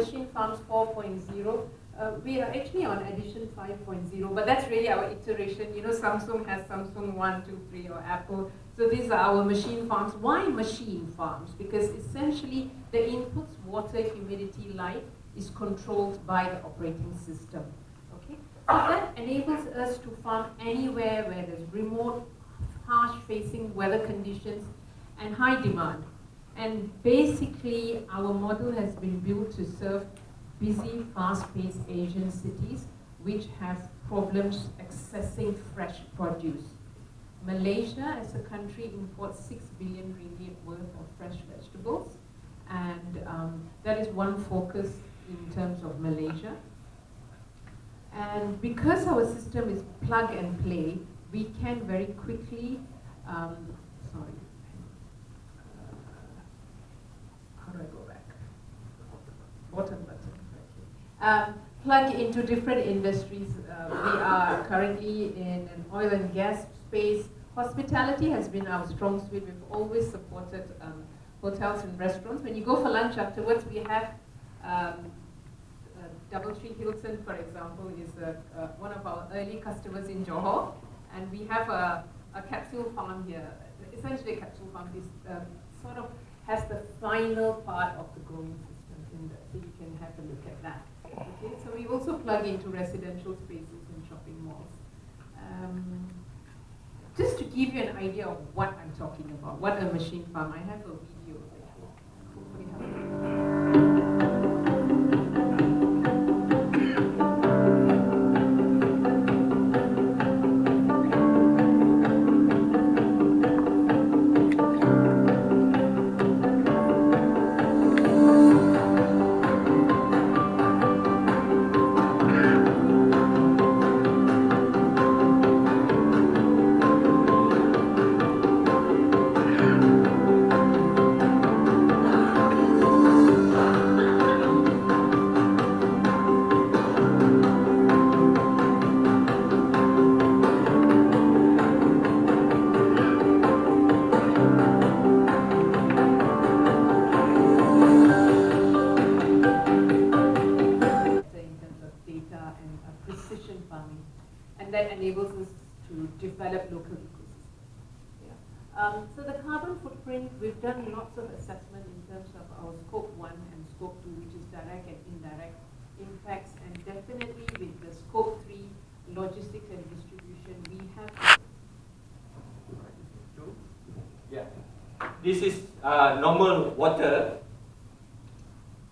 machine farms 4.0. We are actually on edition 5.0, but that's really our iteration. You know, Samsung has Samsung 1, 2, 3, or Apple. So these are our machine farms. Why machine farms? Because essentially the inputs, water, humidity, light, is controlled by the operating system. Okay? So that enables us to farm anywhere where there's remote, harsh-facing weather conditions and high demand. And basically, our model has been built to serve busy, fast-paced Asian cities which have problems accessing fresh produce. Malaysia as a country imports 6 billion ringgit worth of fresh vegetables, and that is one focus in terms of Malaysia. And because our system is plug and play, we can very quickly, how do I go back? Bottom button. Plug into different industries. We are currently in an oil and gas space. Hospitality has been our strong suit. We've always supported hotels and restaurants. When you go for lunch afterwards, we have Doubletree Hilton, for example, is one of our early customers in Johor, and we have a capsule farm here. Essentially, a capsule farm is sort of has the final part of the growing system in there, so you can have a look at that. Okay, so we also plug into residential spaces and shopping malls. Just to give you an idea of what I'm talking about, what a machine farm, I have a video that will hopefully help. Enables us to develop local ecosystems. Yeah. So the carbon footprint, we've done lots of assessment in terms of our scope 1 and scope 2, which is direct and indirect impacts, and definitely with the scope 3, logistics and distribution, we have. Yeah. This is normal water,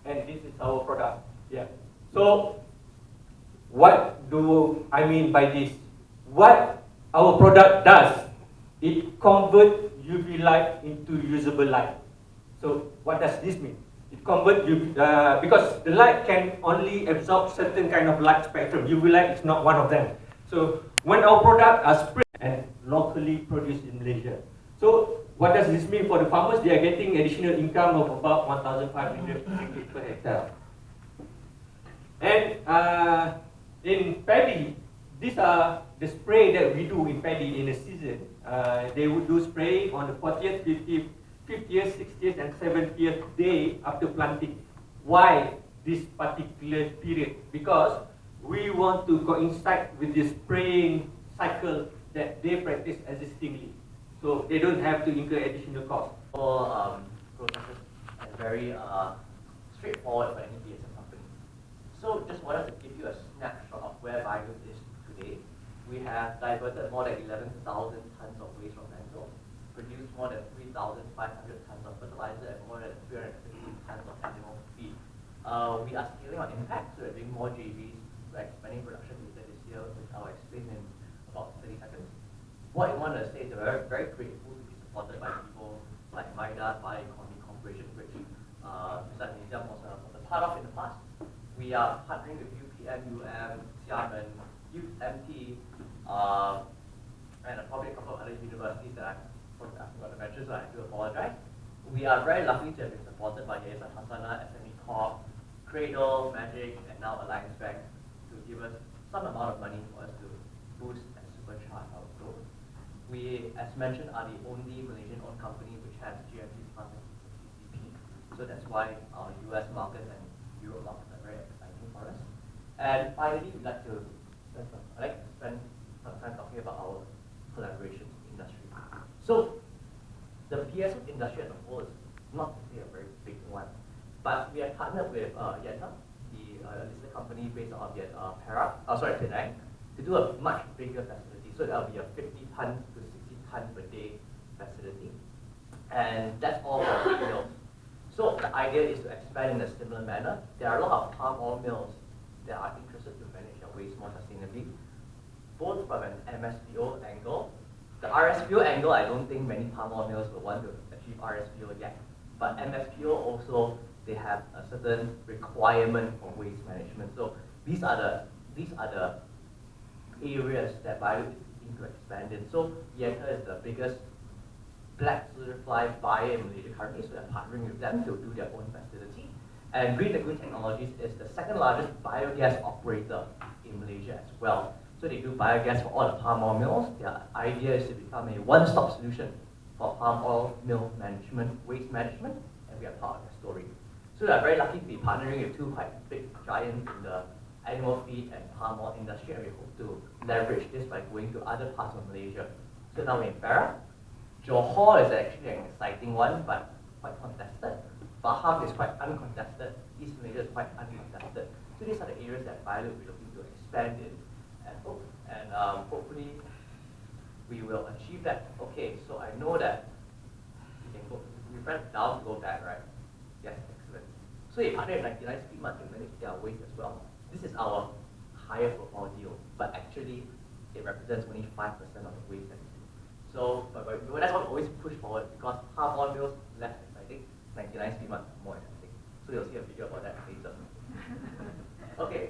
and this is our product. Yeah. So what do I mean by this? What our product does, it converts UV light into usable light. So what does this mean? It converts UV, because the light can only absorb certain kind of light spectrum. UV light is not one of them. So when our products are sprayed and locally produced in Malaysia. So what does this mean for the farmers? They are getting additional income of about 1,500 ringgit per hectare. And in paddy, these are the spray that we do in paddy in a season. They would do spray on the 40th, 50th, 50th, 60th, and 70th day after planting. Why this particular period? Because we want to coincide with the spraying cycle that they practice existingly. So they don't have to incur additional cost. All processes and very straightforward for any DSM company. So just wanted to give you a snapshot of where Bahru is today. We have diverted more than 11,000 tons of waste from landfill, produced more than 3,500 tons of fertilizer and more than 350 tons of animal feed. We are scaling on impact, so we're doing more JVs. We're expanding production later this year, which I'll explain in about 30 seconds. What I want to say is we're very grateful to be supported by people like Maida Economy Corporation, which Mr. Nizam was a part of in the past. We are partnering with UPM, Xiamen, UMT, and probably a couple of other universities that I forgot to mention, so I do apologize. We are very lucky to have been supported by Yayasan Hasana, SME Corp, Cradle, Magic, and now Alliance Bank to give us some amount of money for us to boost and supercharge our growth. We, as mentioned, are the only Malaysian-owned company which has GMP funding, CCP. So that's why our US market and Europe market And finally, I'd like to spend some time talking about our collaboration industry. So the PSO industry as a whole is not really a very big one, but we have partnered with Yenta, the listed company based out of Penang, to do a much bigger facility. So that'll be a 50-ton to 60-ton per day facility, and that's all for wheat mills. So the idea is to expand in a similar manner. There are a lot of palm oil mills that are interested to manage their waste more sustainably, both from an MSPO angle. The RSPO angle, I don't think many palm oil mills will want to achieve RSPO yet, but MSPO also, they have a certain requirement for waste management. So these are the areas that Bahru is looking to expand in. So Yenta is the biggest black certified buyer in Malaysia currently, so they're partnering with them to do their own facility. And Green Lagoon Technologies is the second largest biogas operator in Malaysia as well. So they do biogas for all the palm oil mills. Their idea is to become a one-stop solution for palm oil mill management, waste management, and we are part of their story. So we are very lucky to be partnering with two quite big giants in the animal feed and palm oil industry, and we hope to leverage this by going to other parts of Malaysia. So now we're in Perak. Johor is actually an exciting one, but quite contested. Bahru is quite uncontested. East Malaysia is quite uncontested. So these are the areas that Bahru will be looking to expand in, and hopefully we will achieve that. Okay, so I know that we can go. We press down to go back, right? Yes, excellent. So a partner with 99 Speed Mart can manage their waste as well. This is our higher profile deal, but actually it represents only 5% of the waste that we do. So, but that's what we always push forward, because palm oil mills less exciting, 99 Speed Mart more exciting. So you'll see a video about that later. Okay,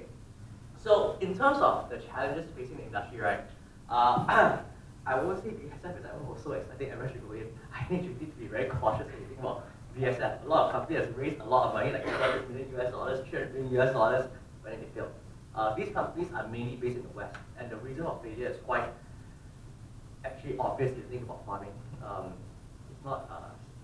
so in terms of the challenges facing the industry, right? I won't say VSF is so exciting, everyone should go in. I think you need to be very cautious when you think about VSF. A lot of companies have raised a lot of money, like $200 million US, $300 million US, but then they fail. These companies are mainly based in the West, and the reason of failure is quite actually obvious if you think about farming.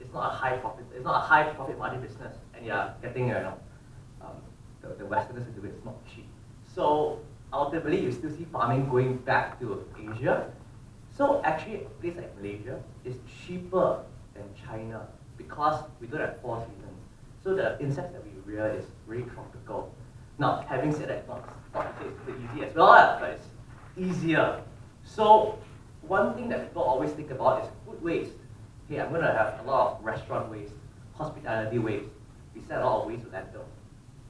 It's not a high profit margin business, and you're getting the Westerners to do it. It's not cheap. So ultimately, you still see farming going back to Asia. So actually, a place like Malaysia is cheaper than China because we don't have 4 seasons. So the insects that we rear is really tropical. Now, having said that, it's not to say it's easy as well, but it's easier. So one thing that people always think about is food waste. Hey, I'm going to have a lot of restaurant waste, hospitality waste. We send a lot of waste to landfill.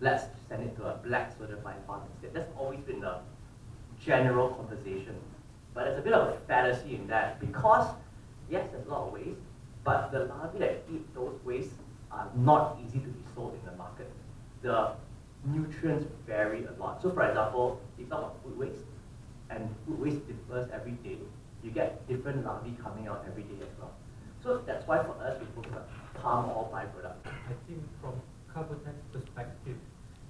Let's send it to a black certified farm instead. That's always been the general conversation. But there's a bit of a fallacy in that, because yes, there's a lot of waste, but the larvae that eat those wastes are not easy to be sold in the market. The nutrients vary a lot. So for example, if you talk about food waste, and food waste differs every day, you get different larvae coming out every day as well. So that's why for us, we focus on palm oil byproduct. I think from Carbotech perspective,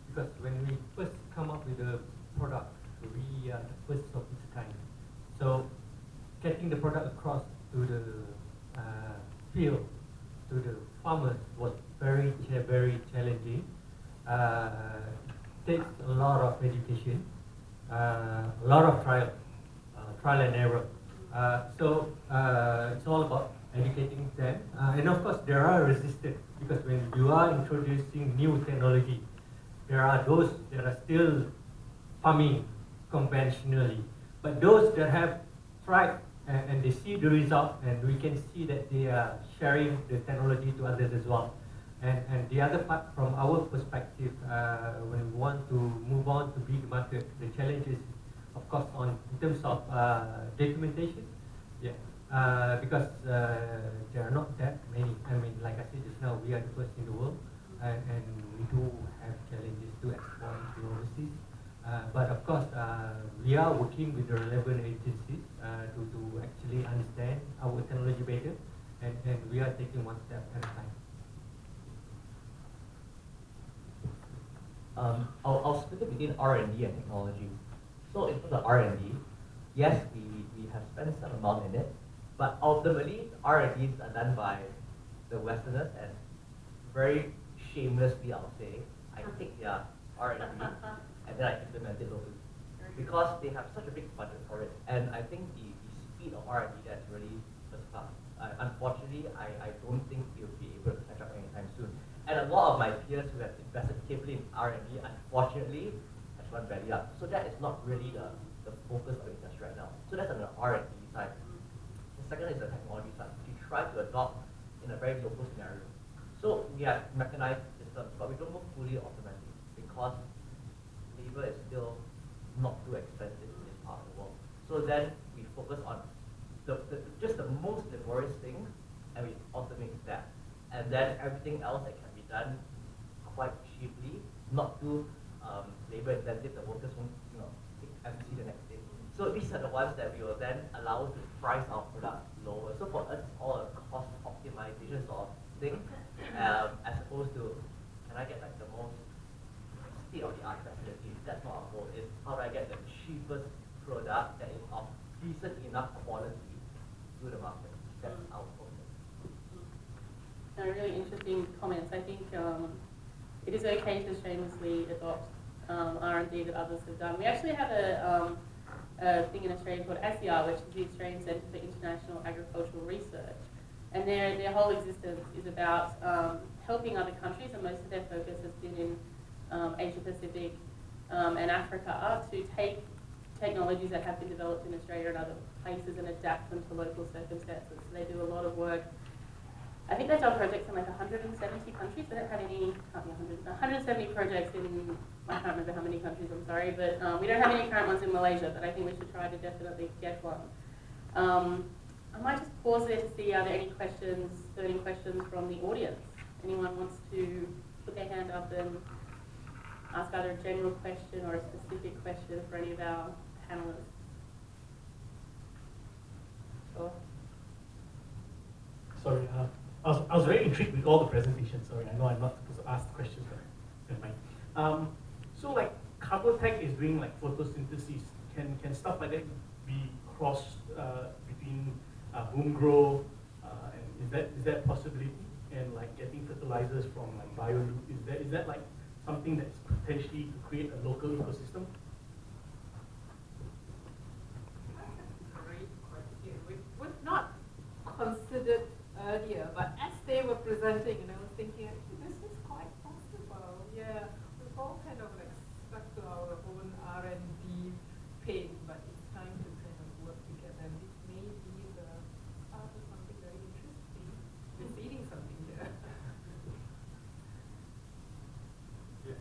because when we first come up with a product, we are the first of its kind. So getting the product across to the field, to the farmers, was very challenging. Takes a lot of education, a lot of trial and error. So it's all about educating them. And of course, there are resistance, because when you are introducing new technology, there are those that are still farming conventionally. But those that have tried and they see the result, and we can see that they are sharing the technology to others as well. And the other part, from our perspective, when we want to move on to big market, the challenge is, of course, in terms of documentation. Yeah, because there are not that many. I mean, like I said just now, we are the first in the world, and we do have challenges to export to overseas. But of course, we are working with the relevant agencies to actually understand our technology better, and we are taking one step at a time. I'll split it between R&D and technology. So in terms of R&D, yes, we have spent some amount in it, but ultimately R&Ds are done by the Westerners, and very shamelessly I'll say, I take their R&D and and then I implement it locally. Because they have such a big budget for it. And I think the speed of R&D that's really surpassed. Unfortunately, I don't think you'll be able to catch up anytime soon. And a lot of my peers who have invested heavily in R&D, unfortunately, has run belly up. So that is not really the focus of the industry right now. So that's on the R&D side. The second is the technology side, which you try to adopt in a very local scenario. So we have mechanized systems, but we don't go fully automatic because labor is still not too expensive in this part of the world. So then we focus on just the most laborious things, and we automate that. And then everything else that can be done quite cheaply, not too labor intensive, the workers won't take MC the next day. So these are the ones that we will then allow to price our product lower. So for us, it's all a cost optimization sort of thing, as opposed to, can I get like the most state-of-the-art facility? That's not our goal. It's how do I get the cheapest product that is of decent enough quality to the market. That's our focus. Really interesting comments. I think it is okay to shamelessly adopt R&D that others have done. We actually have a thing in Australia called ASIAR, which is the Australian Centre for International Agricultural Research. And their whole existence is about helping other countries, and most of their focus has been in Asia Pacific and Africa, to take technologies that have been developed in Australia and other places and adapt them to local circumstances. So they do a lot of work. I think they've done projects in like 170 countries. They don't have any, 170 projects in, I can't remember how many countries, I'm sorry, but we don't have any current ones in Malaysia, but I think we should try to definitely get one. I might just pause there to see, are there any questions, burning questions from the audience? Anyone wants to put their hand up and ask either a general question or a specific question for any of our panelists? Sure. Sorry, I was very intrigued with all the presentations. Sorry, I know I'm not supposed to ask questions, but never mind. So like Carbotech is doing like photosynthesis. Can stuff like that be crossed between boom grow, and is that possibility? And like getting fertilizers from like bioloop, is that like something that's potentially to create a local ecosystem? That's a great question. We've not considered earlier, but as they were presenting, and I was thinking, actually, this is quite possible. Yeah, we've all kind of like stuck to our own R&D pace, but it's time to kind of work together. And this may be the start of something very interesting. We're seeding something here. Yeah,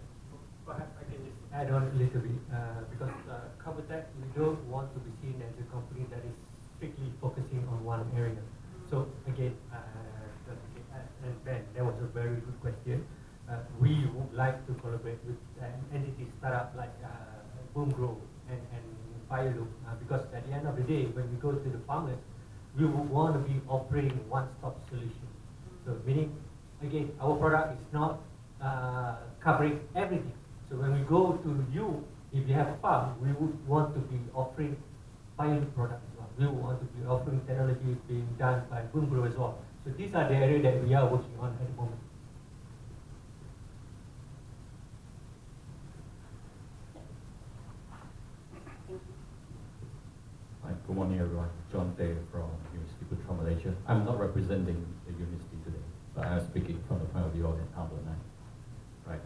perhaps I can just add on a little bit because Carbotech, we don't want to be seen as a company that is strictly focusing on one area. So again, and Ben, that was a very good question. We would like to collaborate with an entity startup like Boom Grow and Bioloop because at the end of the day, when we go to the farmers, we would want to be offering one-stop solution. So meaning, again, our product is not covering everything. So when we go to you, if you have a farm, we would want to be offering Bioloop product as well. We would want to be offering technology being done by Boom Grow as well. So these are the areas that we are working on at the moment. Hi, good morning everyone. John Day from University Putra Malaysia. I'm not representing the university today, but I'm speaking from the point of view of an alumni. Right.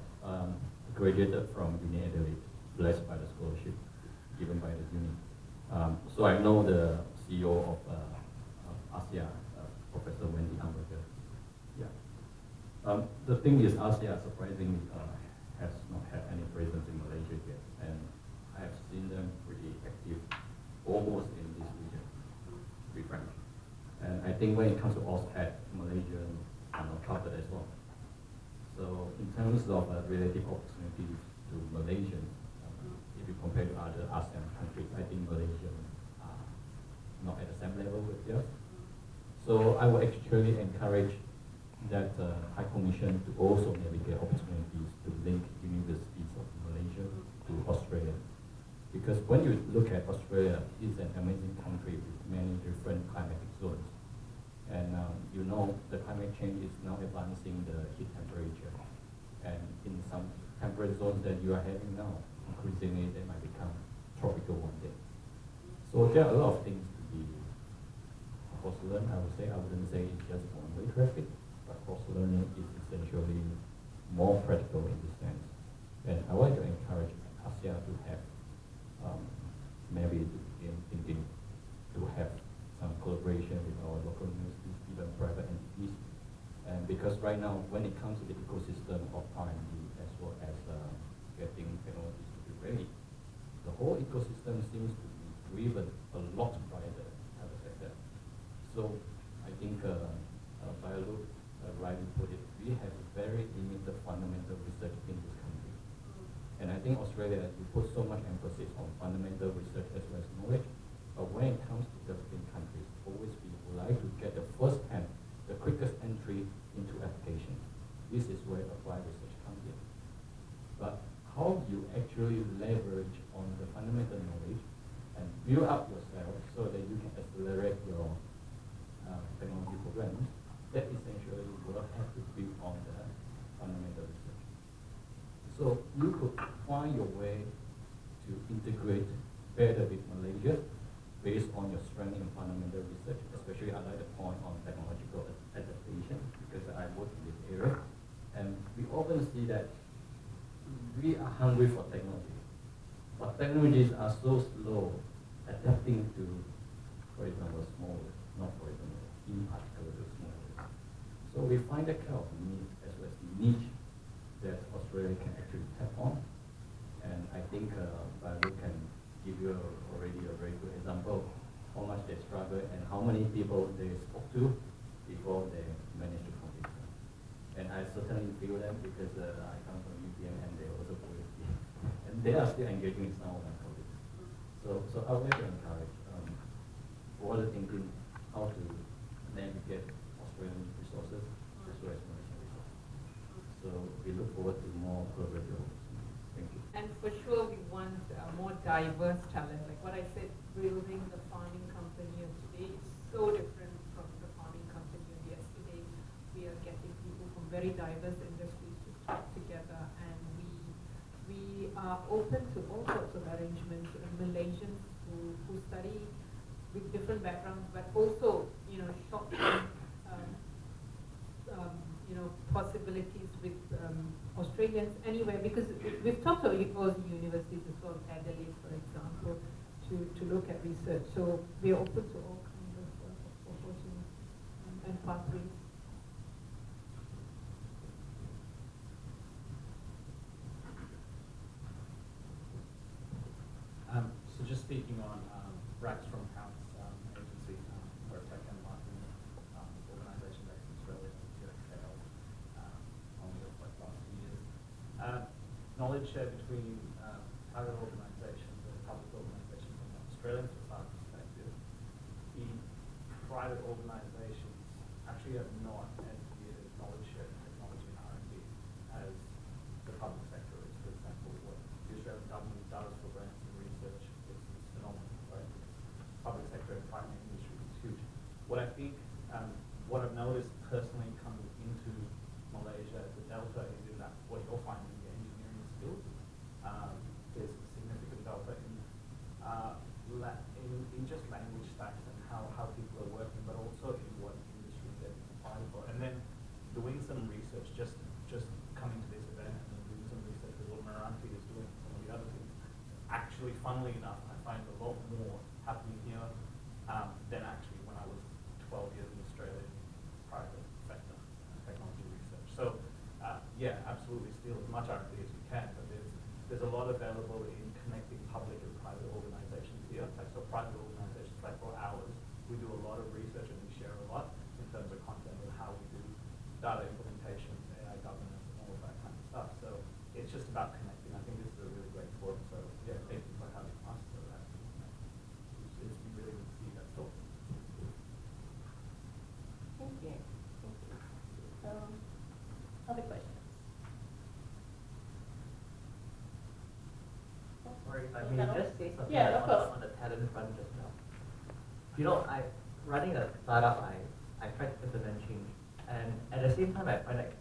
Graduated from Uni Adelaide, blessed by the scholarship given by the uni. So I know the CEO of ASIA, Professor Wendy Hamburger. Yeah. The thing is, ASIA surprisingly has not had any presence in Malaysia yet, and I have seen them pretty active almost in this region, to be frank. And I think when it comes to OSPAD, Malaysia are not covered as well. So in terms of relative opportunities to Malaysians, if you compare to other ASEAN countries, I think Malaysia are not at the same level with us. So I would actually encourage that High Commission to also navigate opportunities to link universities of Malaysia to Australia. Because when you look at Australia, it's an amazing country with many different climatic zones. And you know the climate change is now advancing the heat temperature. And in some temperate zones that you are having now, increasingly they might become tropical one day. So there are a lot of things to be cross-learn. I wouldn't say it's just one-way traffic, but cross-learning is essentially more practical in this sense. And I want to encourage ASEAN to have maybe to begin thinking to have some collaboration with our local universities, even private entities. And because right now, when it comes to the ecosystem of R&D as well as getting technologies to be ready, the whole ecosystem seems to be driven a lot by the private sector. So I think Bahru rightly put it, we have very limited fundamental research in this country. And I think Australia, we put so much emphasis on fundamental research as well as knowledge, but when it comes to developing countries, always we would like to get the first hand, the quickest entry into application. This is where applied research comes in. But how you actually leverage on the fundamental knowledge and build up yourself so that you can accelerate your technology programs, that essentially will have to build on the fundamental research. So you could find your way to integrate better with Malaysia based on your strength in fundamental research, especially I like the point on technological adaptation because I work in this area. And we often see that we are hungry for technology, but technologies are so slow adapting to, for example, small, not for example, in particular to small. So we find that kind of need as well as niche that Australia can actually tap on. And I think Bahru can give you already a very good example how much they struggle and how many people they spoke to before they managed to complete them. And I certainly feel them because I come from UPM and they also PhD. And they are still engaging with some of my colleagues. So I would like to encourage broader thinking how to navigate Australian resources as well as Malaysian resources. So we look forward to more collaborative. Thank you. And for sure, we want more diverse talent. Like what I said, building the farming company of today is so different from the farming company of yesterday. We are getting people from very diverse industries to talk together, and we are open to all sorts of arrangements. Malaysians who study with different backgrounds, but also short-term possibilities with Australians anywhere, because we've talked to all the universities as well, Adelaide, for example, to look at research. So we are open to all kinds of opportunities and pathways. So just speaking on Rax from House Agency, we're a tech and marketing organisation based in Australia, here at KL, only for like the last 2 years. Knowledge share between private organisations and public organisations from an Australian society perspective, the private organisations actually have not as good as knowledge share in technology and R&D as the public sector is. For example, what the Australian government does for grants and research is phenomenal, right? Public sector and private industry is huge. What I think, what I've noticed personally coming into Malaysia, the delta is in that what you're finding in your engineering skills. There's a significant delta in just language stacks and how people are working, but also in what industry they're applied for. And then doing some research, just coming to this event and then doing some research with what Meranti is doing, some of the other things. Actually, funnily enough, I find a lot more happening here than actually when I was 12 years in Australia in private sector technology research. So yeah, absolutely steal as much R&D as you can, but there's a lot available in connecting public and private organizations here. Like, so private organizations, like for ours, we do a lot of research and we share a lot in terms of content and how we do data implementations, AI governance, and all of that kind of stuff. So it's just about connecting. I think this is a really great forum. So yeah, thank you for having us. So it's been really good to see that talk. Thank you. Other questions? Sorry, if I may just say something Yeah, of course. on the talent front just now. Running a startup, I try to implement change, and at the same time, I find like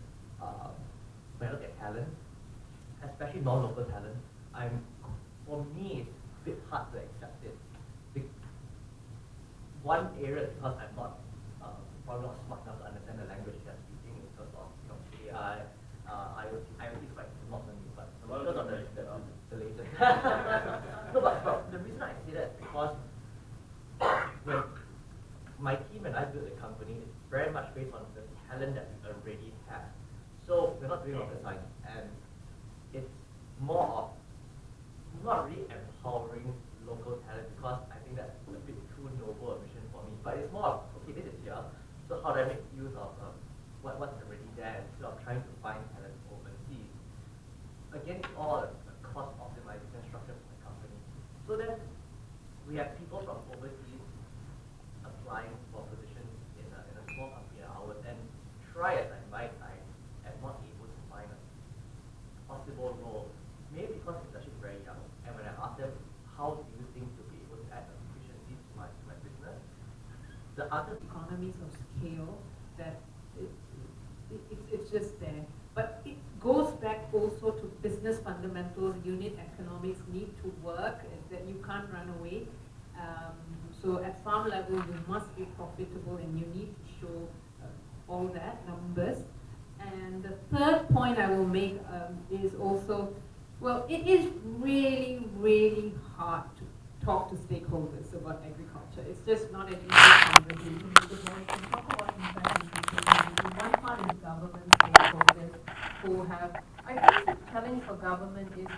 when I look at talent, especially non-local talent, for me, it's a bit hard to accept it. One area, because I'm not probably not smart enough to understand the language they're speaking in terms of AI, IoT is quite not new, but because of the latest. No, but the reason I say that is because when my team and I built the company, it's very much based on the talent that we already have. So we're not doing rocket science, and it's more of not really empowering local talent, because I think that's a bit too noble a mission for me. But it's more of, okay, this is here, so how do I make use of what's already there instead of trying to find talent overseas? Again, it's all a cost optimization structure for the company. So then we have people from overseas applying for positions in a small company of ours, and try as I might, I am not able to find a possible role. Maybe because it's actually very young, and when I ask them, how do you think you'll be able to add efficiency to my business, the other economies of scale that it's just there. But it goes back also to business fundamentals. Unit economics need to work, that you can't run away. So at farm level, you must be profitable, and you need to show all that, numbers. And the third point I will make is also, well, it is really, really hard to talk to stakeholders about agriculture. It's just not an easy conversation, because when we can talk about impact and sustainability, one part is government stakeholders who have, I think the challenge for government is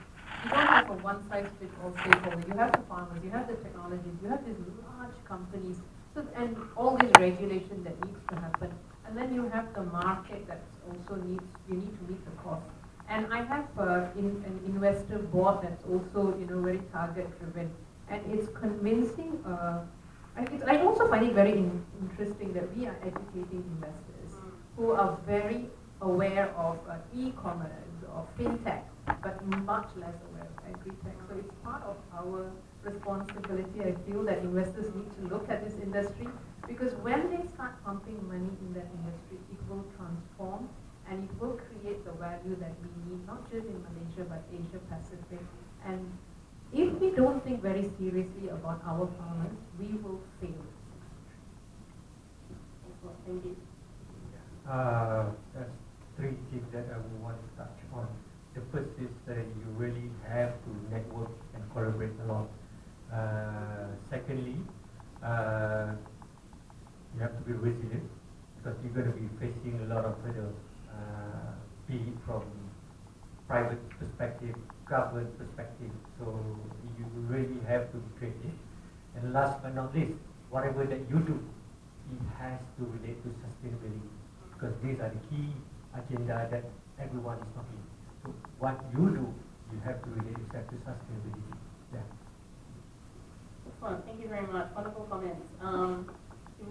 you don't have a one-size-fits-all stakeholder. You have the farmers, you have the technologies, you have these large companies, so, and all this regulation that needs to happen. And then you have the market that also you need to meet the cost. And I have an investor board that's also, very target-driven. And it's convincing, I also find it very interesting that we are educating investors who are very aware of e-commerce or fintech, but much less aware of agri-tech. So it's part of our responsibility. I feel that investors need to look at this industry, because when they start pumping money in that industry, it will transform and it will create the value that we need, not just in Malaysia, but Asia Pacific. And if we don't think very seriously about our farmers, we will fail. Thank you. That's three things that I would want to touch on. The first is that you really have to network and collaborate a lot. Secondly, you have to be resilient, because you're going to be facing a lot of hurdles, be it from private perspective, government perspective. So you really have to be creative. And last but not least, whatever that you do, it has to relate to sustainability, because these are the key agenda that everyone is talking. So what you do, you have to relate yourself to sustainability. Yeah. Excellent. Thank you very much. Wonderful comments.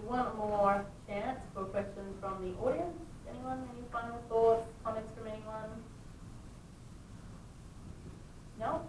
One more chance for questions from the audience. Anyone? Any final thoughts, comments from anyone? No?